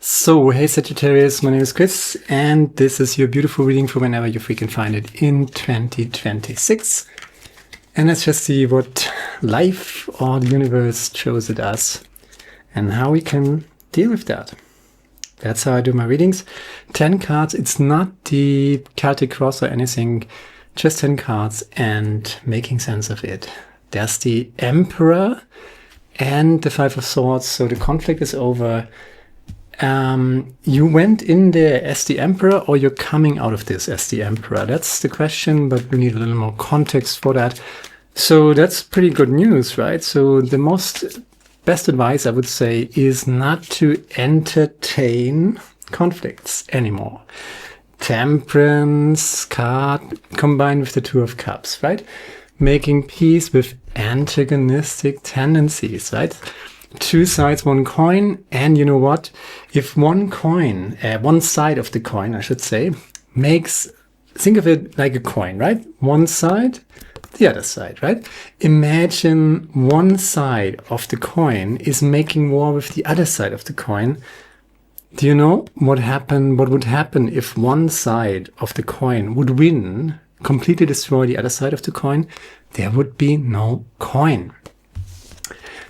So, hey Sagittarius, my name is Chris, and this is your beautiful reading for whenever you freaking find it in 2026. And let's just see what life or the universe shows it us and how we can deal with that. That's how I do my readings. 10 cards, it's not the Celtic cross or anything, just 10 cards and making sense of it. There's the Emperor and the Five of Swords, so the conflict is over. You went in there as the Emperor, or you're coming out of this as the Emperor? That's the question, but we need a little more context for that. So that's pretty good news, right? So the best advice I would say is not to entertain conflicts anymore. Temperance card combined with the Two of Cups, right? Making peace with antagonistic tendencies, right? Two sides, one coin. And you know what? If one side of the coin, I should say, think of it like a coin, right? One side, the other side, right? Imagine one side of the coin is making war with the other side of the coin. Do you know what would happen if one side of the coin would win, completely destroy the other side of the coin? There would be no coin.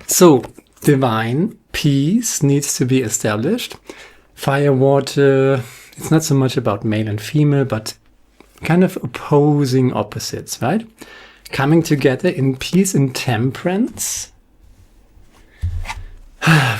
So, divine peace needs to be established. Fire, water, it's not so much about male and female, but kind of opposing opposites, right? Coming together in peace and temperance.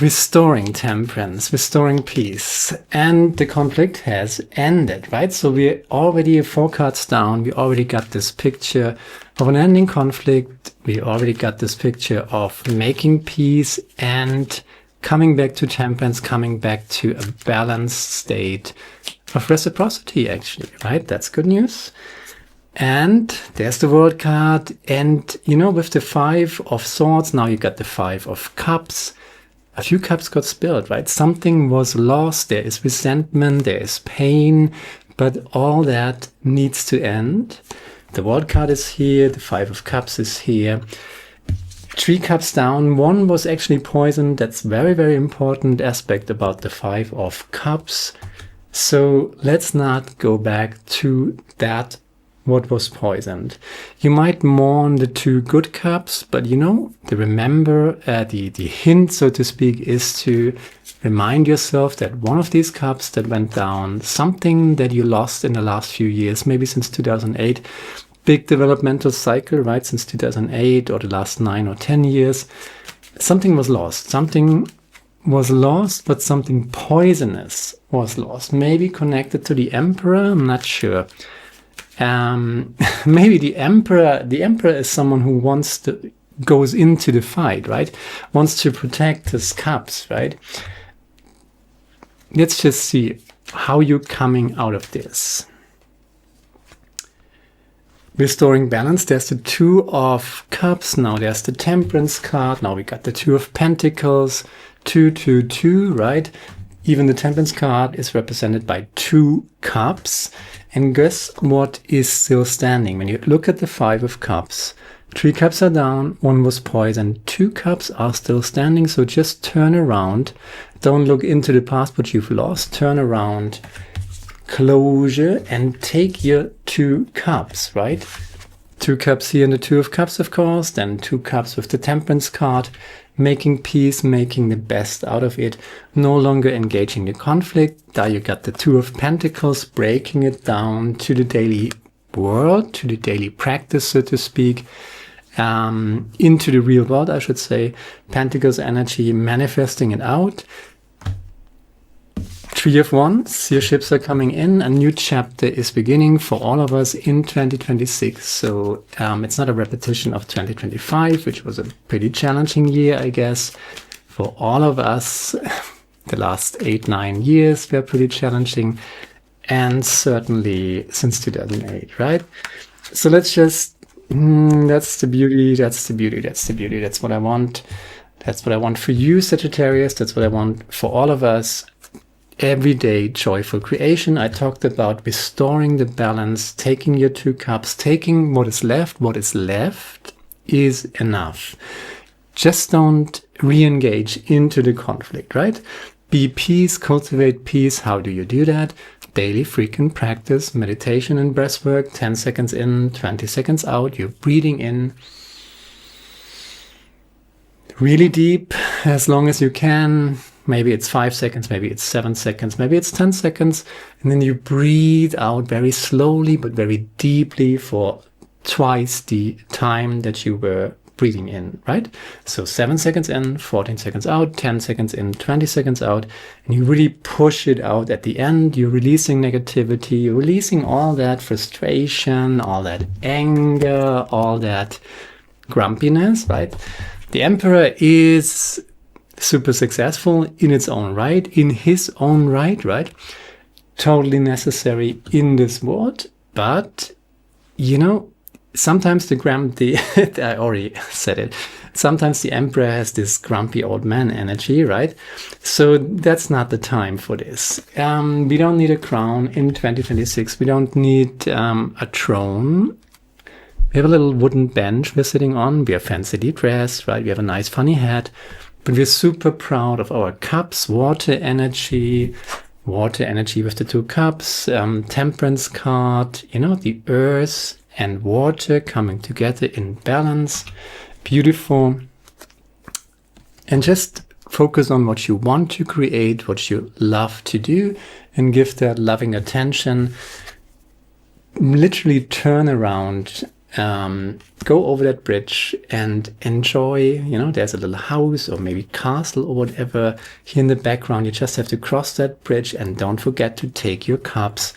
Restoring temperance, restoring peace. And the conflict has ended, right? So we're already 4 cards down. We already got this picture of an ending conflict. We already got this picture of making peace and coming back to temperance, coming back to a balanced state of reciprocity, actually, right? That's good news. And there's the World card. And, you know, with the Five of Swords, now you got the Five of Cups. A few cups got spilled, right? Something was lost. There is resentment, there is pain, but all that needs to end. The World card is here, the Five of Cups is here. 3 cups down, one was actually poisoned. That's very, very important aspect about the Five of Cups. So let's not go back to that, what was poisoned. You might mourn the 2 good cups, but you know, the hint, so to speak, is to remind yourself that one of these cups that went down, something that you lost in the last few years, maybe since 2008, big developmental cycle, right? Since 2008 or the last 9 or 10 years, something was lost. Something was lost, but something poisonous was lost. Maybe connected to the Emperor, I'm not sure. Maybe the Emperor is someone who goes into the fight, right? Wants to protect his cups, right? Let's just see how you're coming out of this. Restoring balance, there's the Two of Cups, now there's the Temperance card, now we got the Two of Pentacles, 2, 2, 2, right? Even the Temperance card is represented by 2 cups. And guess what is still standing? When you look at the Five of Cups, 3 cups are down, 1 was poisoned, 2 cups are still standing. So just turn around. Don't look into the past, what you've lost. Turn around, closure, and take your 2 cups, right? 2 cups here in the Two of Cups, of course, then 2 cups with the Temperance card. Making peace, making the best out of it, no longer engaging the conflict. Now you got the Two of Pentacles, breaking it down to the daily world, to the daily practice, so to speak, into the real world, I should say. Pentacles energy, manifesting it out. 3 of Wands, your ships are coming in. A new chapter is beginning for all of us in 2026. So it's not a repetition of 2025, which was a pretty challenging year, I guess. For all of us, the last 8-9 years were pretty challenging. And certainly since 2008, right? So let's just, that's the beauty, that's the beauty, that's the beauty. That's what I want. That's what I want for you, Sagittarius. That's what I want for all of us. Everyday joyful creation. I talked about restoring the balance, taking your 2 cups, taking what is left. What is left is enough. Just don't re-engage into the conflict, right? be peace, cultivate peace. How do you do that? Daily frequent practice, meditation and breath work, 10 seconds in, 20 seconds out. You're breathing in really deep, as long as you can. Maybe it's 5 seconds, maybe it's 7 seconds, maybe it's 10 seconds. And then you breathe out very slowly, but very deeply for twice the time that you were breathing in, right? So 7 seconds in, 14 seconds out, 10 seconds in, 20 seconds out, and you really push it out at the end. You're releasing negativity, you're releasing all that frustration, all that anger, all that grumpiness, right? The Emperor is super successful in its own right, in his own right, right? Totally necessary in this world, but, you know, sometimes I already said it, sometimes the Emperor has this grumpy old man energy, right? So that's not the time for this. We don't need a crown in 2026. We don't need a throne. We have a little wooden bench we're sitting on. We are fancily dressed, right? We have a nice funny hat, but we're super proud of our cups, water energy with the 2 cups, temperance card, you know, the earth and water coming together in balance. Beautiful. And just focus on what you want to create, what you love to do, and give that loving attention. Literally turn around, go over that bridge and enjoy. You know, there's a little house or maybe castle or whatever here in the background. You just have to cross that bridge, and don't forget to take your cups.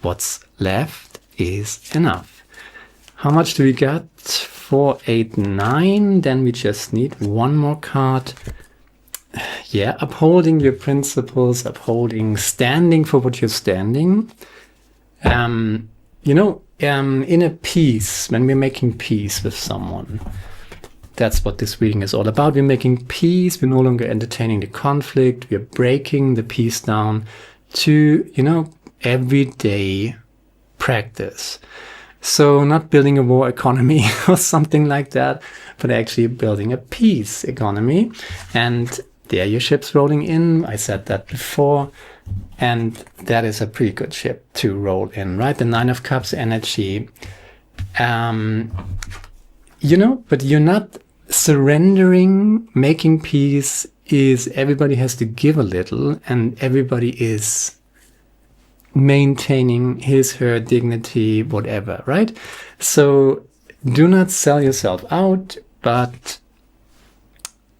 What's left is enough. How much do we got? 4, 8, 9. Then we just need one more card. Yeah, upholding your principles, standing for what you're standing. You know, in a peace, when we're making peace with someone, that's what this reading is all about. We're making peace. We're no longer entertaining the conflict. We're breaking the peace down to, you know, everyday practice. So not building a war economy or something like that, but actually building a peace economy. And there your ship's rolling in. I said that before. And that is a pretty good ship to roll in, right? The 9 of Cups energy. You know, but you're not surrendering. Making peace is everybody has to give a little, and everybody is maintaining his, her dignity, whatever, right? So do not sell yourself out, but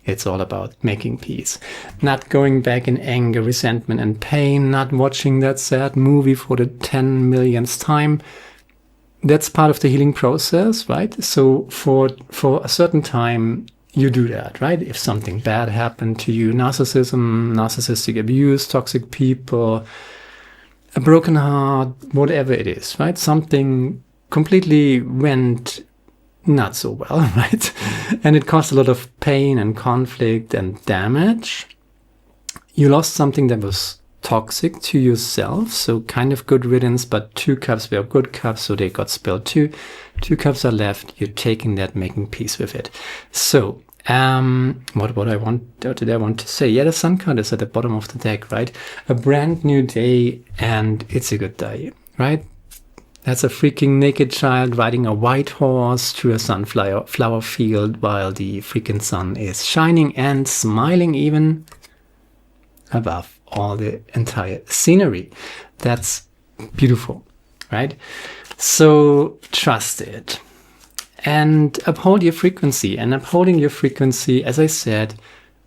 it's all about making peace. Not going back in anger, resentment, and pain, not watching that sad movie for the 10 millionth time. That's part of the healing process, right? So for a certain time, you do that, right? If something bad happened to you, narcissism, narcissistic abuse, toxic people, a broken heart, whatever it is, right? Something completely went not so well, right? And it caused a lot of pain and conflict and damage. You lost something that was toxic to yourself, so kind of good riddance, but 2 cups were good cups, so they got spilled too. 2 cups are left. You're taking that, making peace with it. So what did I want to say? Yeah, the Sun card is at the bottom of the deck, right? A brand new day, and it's a good day, right? That's a freaking naked child riding a white horse through a sunflower field while the freaking sun is shining and smiling even above all the entire scenery. That's beautiful, right? So trust it. And uphold your frequency. And upholding your frequency, as I said,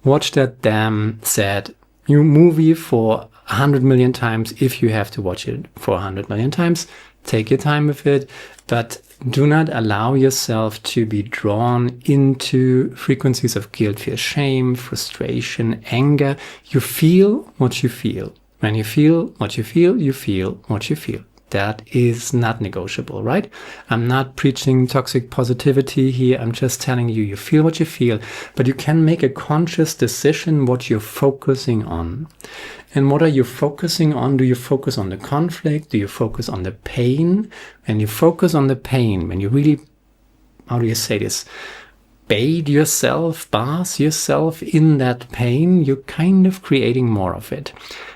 watch that damn sad new movie for 100 million times if you have to watch it for 100 million times. Take your time with it, but do not allow yourself to be drawn into frequencies of guilt, fear, shame, frustration, anger. You feel what you feel. When you feel what you feel, you feel what you feel. That is not negotiable, right? I'm not preaching toxic positivity here. I'm just telling you, you feel what you feel, but you can make a conscious decision what you're focusing on. And what are you focusing on? Do you focus on the conflict? Do you focus on the pain? When you focus on the pain, when you really, how do you say this? bathe yourself, bath yourself in that pain, you're kind of creating more of it.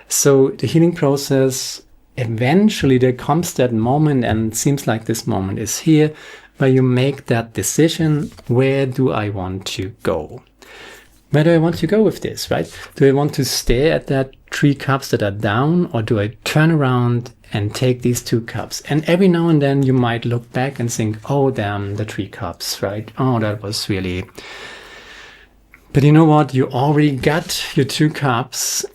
So the healing process, eventually there comes that moment, and it seems like this moment is here, where you make that decision, where do I want to go? Where do I want to go with this, right? Do I want to stare at that 3 cups that are down, or do I turn around and take these 2 cups? And every now and then you might look back and think, oh damn, the 3 cups, right? Oh, that was really... But you know what? You already got your 2 cups,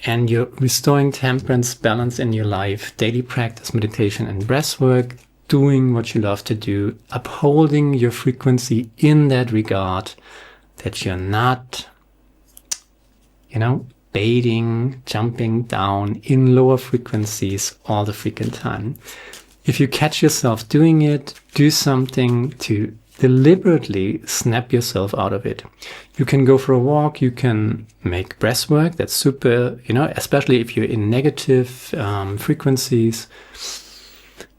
and you're restoring temperance, balance in your life, daily practice, meditation and breath work, doing what you love to do, upholding your frequency in that regard, that you're not, you know, baiting, jumping down in lower frequencies all the freaking time. If you catch yourself doing it, do something to deliberately snap yourself out of it. You can go for a walk, you can make breath work, that's super, you know, especially if you're in negative frequencies.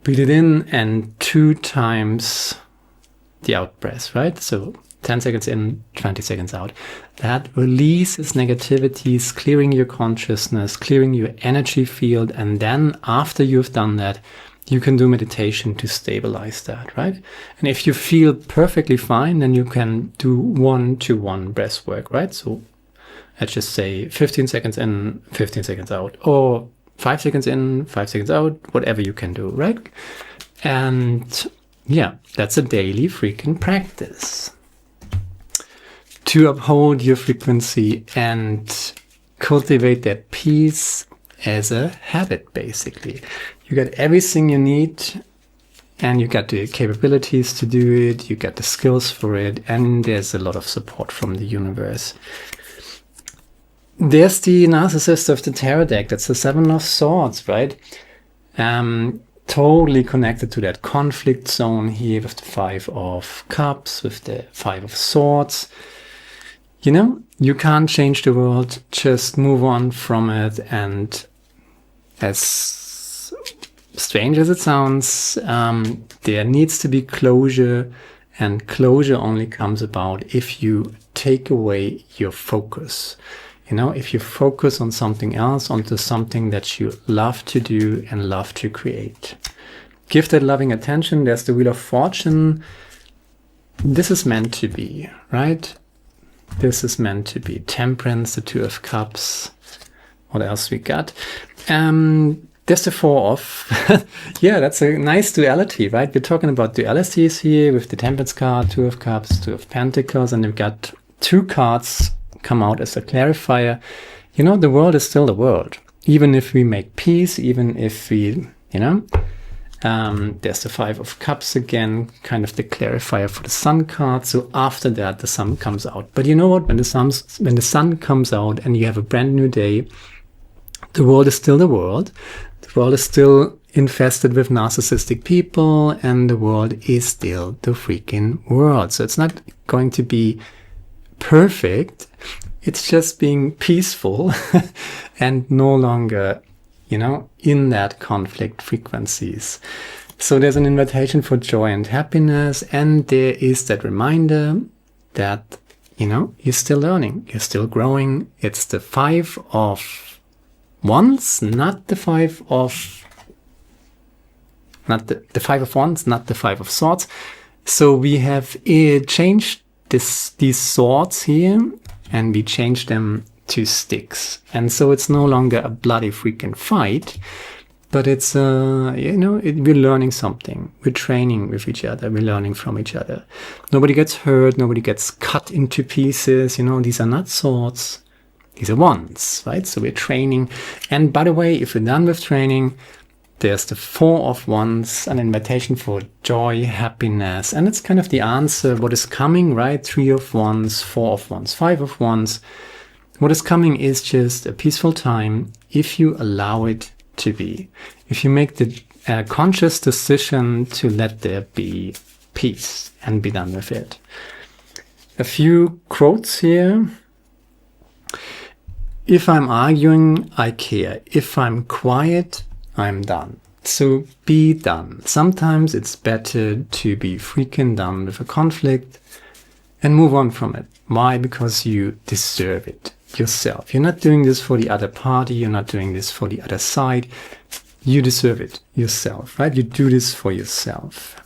Breathe it in and 2 times the out breath, right? So 10 seconds in, 20 seconds out. That releases negativities, clearing your consciousness, clearing your energy field. And then after you've done that, you can do meditation to stabilize that, right? And if you feel perfectly fine, then you can do 1-to-1 breath work, right? So let's just say 15 seconds in, 15 seconds out, or 5 seconds in, 5 seconds out, whatever you can do, right? And yeah, that's a daily freaking practice to uphold your frequency and cultivate that peace as a habit, basically. You got everything you need, and you got the capabilities to do it, you got the skills for it, and there's a lot of support from the universe. There's the narcissist of the tarot deck. That's the 7 of Swords, right? Totally connected to that conflict zone here with the 5 of Cups, with the 5 of Swords. You know, you can't change the world, just move on from it. And as strange as it sounds, there needs to be closure, and closure only comes about if you take away your focus. You know, if you focus on something else, onto something that you love to do and love to create. Give that loving attention. There's the Wheel of Fortune. This is meant to be, right? This is meant to be. Temperance, the 2 of Cups. What else we got? There's the 4 of... yeah, that's a nice duality, right? We're talking about dualities here with the Temperance card, 2 of Cups, 2 of Pentacles, and we've got 2 cards come out as a clarifier. You know, the world is still the world. Even if we make peace, even if we, you know, there's the 5 of Cups again, kind of the clarifier for the Sun card. So after that, the Sun comes out. But you know what? When the Sun comes out and you have a brand new day, the world is still the world. The world is still infested with narcissistic people, and the world is still the freaking world. So it's not going to be perfect. It's just being peaceful and no longer, you know, in that conflict frequencies. So there's an invitation for joy and happiness, and there is that reminder that, you know, you're still learning, you're still growing. It's the 5 of Wands, not the 5 of, not the 5 of Wands, not the 5 of Swords. So we have changed these swords here, and we change them to sticks. And so it's no longer a bloody freaking fight, but it's, you know, we're learning something. We're training with each other. We're learning from each other. Nobody gets hurt. Nobody gets cut into pieces. You know, these are not swords. These are wands, right? So we're training. And by the way, if we're done with training, there's the 4 of Wands, an invitation for joy, happiness. And it's kind of the answer, what is coming, right? 3 of Wands, 4 of Wands, 5 of Wands. What is coming is just a peaceful time if you allow it to be. If you make the conscious decision to let there be peace and be done with it. A few quotes here. If I'm arguing, I care. If I'm quiet, I'm done. So be done. Sometimes it's better to be freaking done with a conflict and move on from it. Why? Because you deserve it yourself. You're not doing this for the other party. You're not doing this for the other side. You deserve it yourself, right? You do this for yourself.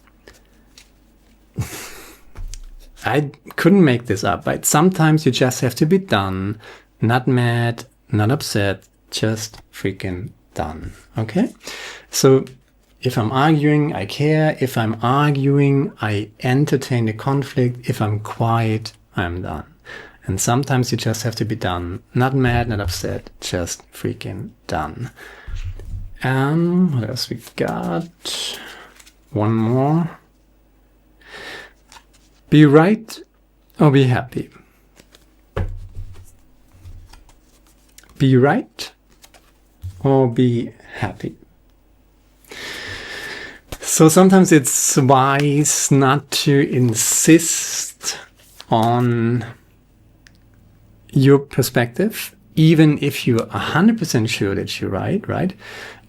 I couldn't make this up, right? Sometimes you just have to be done, not mad, not upset, just freaking done, okay? So if I'm arguing, I care. If I'm arguing, I entertain the conflict. If I'm quiet, I'm done. And sometimes you just have to be done, not mad, not upset, just freaking done. What else we got? One more. Be right or be happy. Be right or be happy. So sometimes it's wise not to insist on your perspective, even if you're 100% sure that you're right?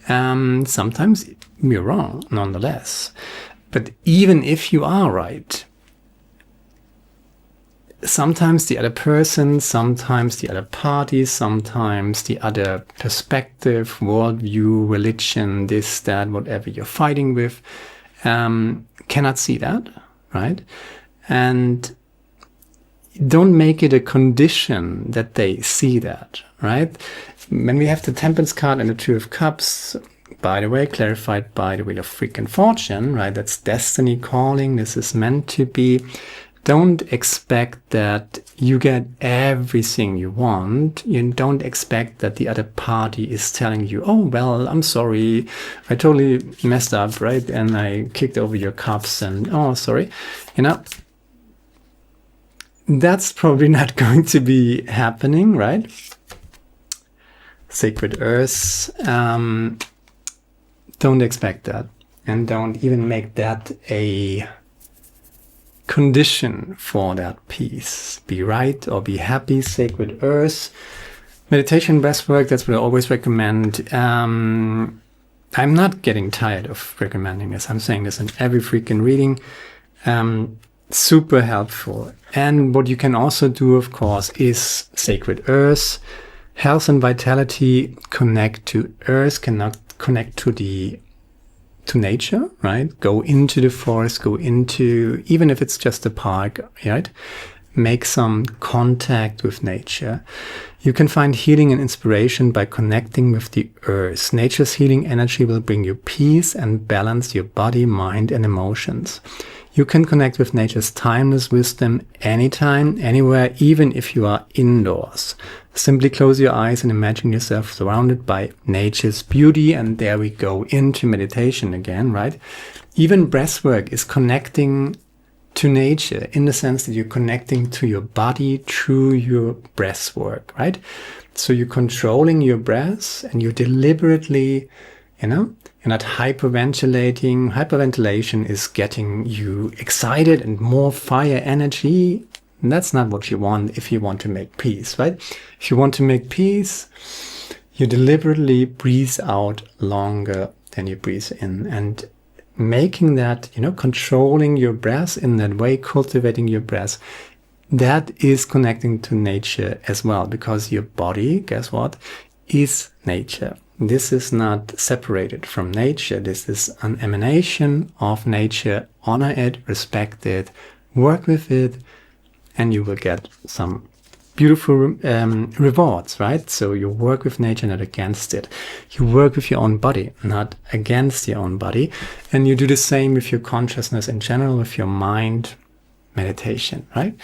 Sometimes you're wrong, nonetheless. But even if you are right, sometimes the other person, sometimes the other party, sometimes the other perspective, worldview, religion, this, that, whatever you're fighting with, cannot see that, right? And don't make it a condition that they see that, right? When we have the Temperance card and the Two of Cups, by the way, clarified by the Wheel of freaking Fortune, right? That's destiny calling. This is meant to be. Don't expect that you get everything you want. You don't expect that the other party is telling you, oh, well, I'm sorry. I totally messed up, right? And I kicked over your cups and, oh, sorry. You know, that's probably not going to be happening, right? Sacred Earth. Don't expect that. And don't even make that a condition for that peace. Be right or be happy, Sacred Earth. Meditation, breathwork, that's what I always recommend. I'm not getting tired of recommending this. I'm saying this in every freaking reading. Super helpful. And what you can also do, of course, is Sacred Earth. Health and vitality, connect to Earth, connect to nature, right? Go into the forest, go into, even if it's just a park, right? Make some contact with nature. You can find healing and inspiration by connecting with the earth. Nature's healing energy will bring you peace and balance your body, mind, and emotions. You can connect with nature's timeless wisdom anytime, anywhere, even if you are indoors. Simply close your eyes and imagine yourself surrounded by nature's beauty. And there we go into meditation again, right? Even breathwork is connecting to nature in the sense that you're connecting to your body through your breathwork, right? So you're controlling your breath and you're deliberately, you're not hyperventilating. Hyperventilation is getting you excited and more fire energy. And that's not what you want if you want to make peace, right? If you want to make peace, you deliberately breathe out longer than you breathe in. And making that, controlling your breath in that way, cultivating your breath, that is connecting to nature as well. Because your body, guess what, is nature. This is not separated from nature. This is an emanation of nature. Honor it, respect it, work with it, and you will get some beautiful rewards, right? So you work with nature, not against it. You work with your own body, not against your own body. And you do the same with your consciousness in general, with your mind, meditation, right?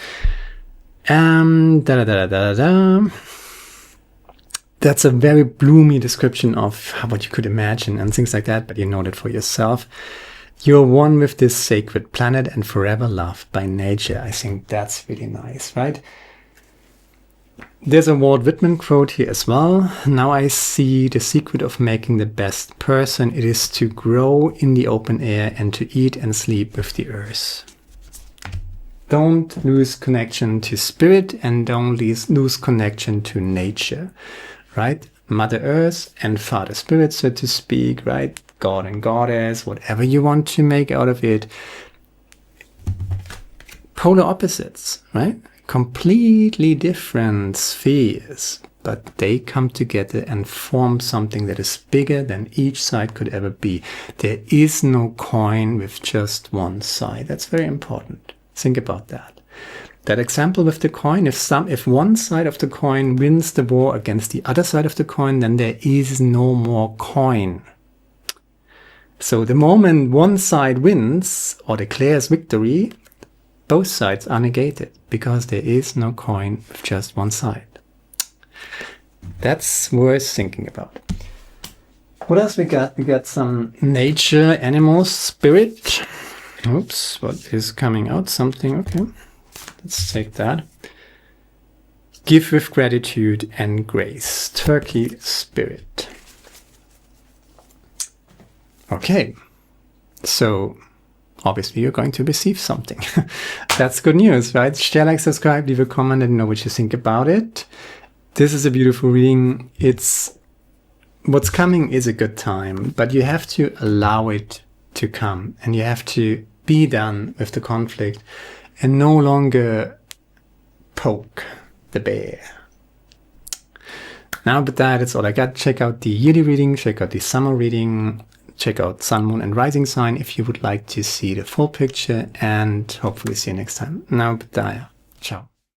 That's a very bloomy description of what you could imagine and things like that, but you know that for yourself. You're one with this sacred planet and forever loved by nature. I think that's really nice, right? There's a Walt Whitman quote here as well. Now I see the secret of making the best person. It is to grow in the open air and to eat and sleep with the earth. Don't lose connection to spirit and don't lose connection to nature, right? Mother Earth and Father Spirit, so to speak, right? God and Goddess, whatever you want to make out of it. polar opposites, right? Completely different spheres, but they come together and form something that is bigger than each side could ever be. There is no coin with just one side. That's very important. Think about that. That example with the coin, if one side of the coin wins the war against the other side of the coin, then there is no more coin. So the moment one side wins or declares victory, both sides are negated because there is no coin with just one side. That's worth thinking about. What else we got? We got some nature, animals, spirit. Oops, what is coming out? Something, okay. Let's take that. Give with gratitude and grace. Turkey, spirit. Okay, so obviously you're going to receive something. That's good news, right? Share, like, subscribe, leave a comment and know what you think about it. This is a beautiful reading. What's coming is a good time, but you have to allow it to come and you have to be done with the conflict and no longer poke the bear. Now, but that's all I got. Check out the yearly reading, check out the summer reading, check out Sun, Moon and Rising sign if you would like to see the full picture, and hopefully see you next time. Now, ciao.